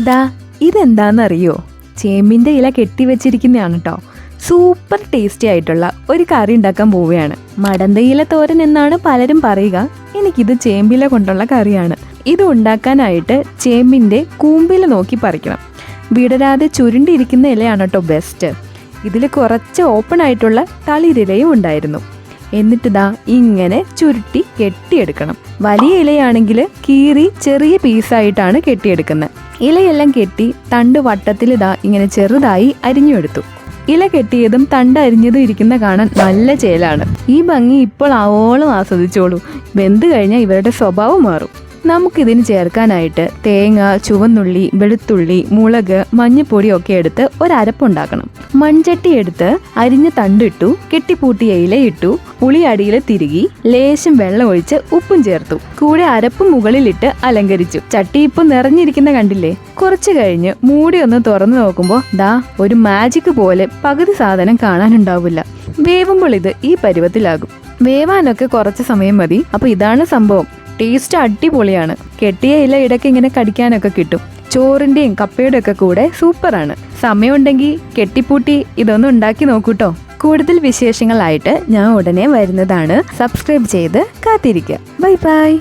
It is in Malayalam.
ദാ ഇതെന്താണെന്നറിയോ? ചേമ്പിൻ്റെ ഇല കെട്ടിവെച്ചിരിക്കുന്നതാണ് കേട്ടോ. സൂപ്പർ ടേസ്റ്റി ആയിട്ടുള്ള ഒരു കറി ഉണ്ടാക്കാൻ പോവുകയാണ്. മടന്തയില തോരൻ എന്നാണ് പലരും പറയുക. എനിക്കിത് ചേമ്പില കൊണ്ടുള്ള കറിയാണ്. ഇത് ഉണ്ടാക്കാനായിട്ട് ചേമ്പിൻ്റെ കൂമ്പില നോക്കി പറിക്കണം. വിടരാതെ ചുരുണ്ടിരിക്കുന്ന ഇലയാണ് കേട്ടോ ബെസ്റ്റ്. ഇതിൽ കുറച്ച് ഓപ്പൺ ആയിട്ടുള്ള തളിരിലയും ഉണ്ടായിരുന്നു. എന്നിട്ട് ദാ ഇങ്ങനെ ചുരുട്ടി കെട്ടിയെടുക്കണം. വലിയ ഇലയാണെങ്കിൽ കീറി ചെറിയ പീസായിട്ടാണ് കെട്ടിയെടുക്കുന്നത്. ഇലയെല്ലാം കെട്ടി തണ്ട് വട്ടത്തിൽ ഇതാ ഇങ്ങനെ ചെറുതായി അരിഞ്ഞെടുത്തു. ഇല കെട്ടിയതും തണ്ട് അരിഞ്ഞതും ഇരിക്കുന്ന കാണാൻ നല്ല ചേലാണ്. ഈ ഭംഗി ഇപ്പോൾ ആവോളം ആസ്വദിച്ചോളൂ. വെന്ത് കഴിഞ്ഞാൽ ഇവരുടെ സ്വഭാവം മാറും. നമുക്കിതിന് ചേർക്കാനായിട്ട് തേങ്ങ, ചുവന്നുള്ളി, വെളുത്തുള്ളി, മുളക്, മഞ്ഞൾപ്പൊടി ഒക്കെ എടുത്ത് ഒരരപ്പുണ്ടാക്കണം. മൺചട്ടി എടുത്ത് അരിഞ്ഞ തണ്ടിട്ടു, കെട്ടിപ്പൂട്ടിയ ഇലയിട്ടു, പുളി അടിയിൽ തിരുകി ലേശം വെള്ളം ഒഴിച്ച് ഉപ്പും ചേർത്തു. കൂടെ അരപ്പ് മുകളിലിട്ട് അലങ്കരിച്ചു. ചട്ടി ഇപ്പം നിറഞ്ഞിരിക്കുന്ന കണ്ടില്ലേ? കുറച്ചു കഴിഞ്ഞ് മൂടി ഒന്ന് തുറന്നു നോക്കുമ്പോൾ ദാ ഒരു മാജിക് പോലെ പകുതി സാധനം കാണാനുണ്ടാവില്ല. വേവുമ്പോൾ ഇത് ഈ പരുവത്തിലാകും. വേവാനൊക്കെ കുറച്ച് സമയം മതി. അപ്പൊ ഇതാണ് സംഭവം. ടേസ്റ്റ് അടിപൊളിയാണ്. കെട്ടിയ ഇല ഇടയ്ക്ക് ഇങ്ങനെ കടിക്കാനൊക്കെ കിട്ടും. ചോറിന്റെയും കപ്പയുടെ ഒക്കെ കൂടെ സൂപ്പറാണ്. സമയമുണ്ടെങ്കിൽ കെട്ടിപ്പൂട്ടി ഇതൊന്നും ഉണ്ടാക്കി നോക്കൂട്ടോ. കൂടുതൽ വിശേഷങ്ങളായിട്ട് ഞാൻ ഉടനെ വരുന്നതാണ്. സബ്സ്ക്രൈബ് ചെയ്ത് കാത്തിരിക്കുക. Bye bye.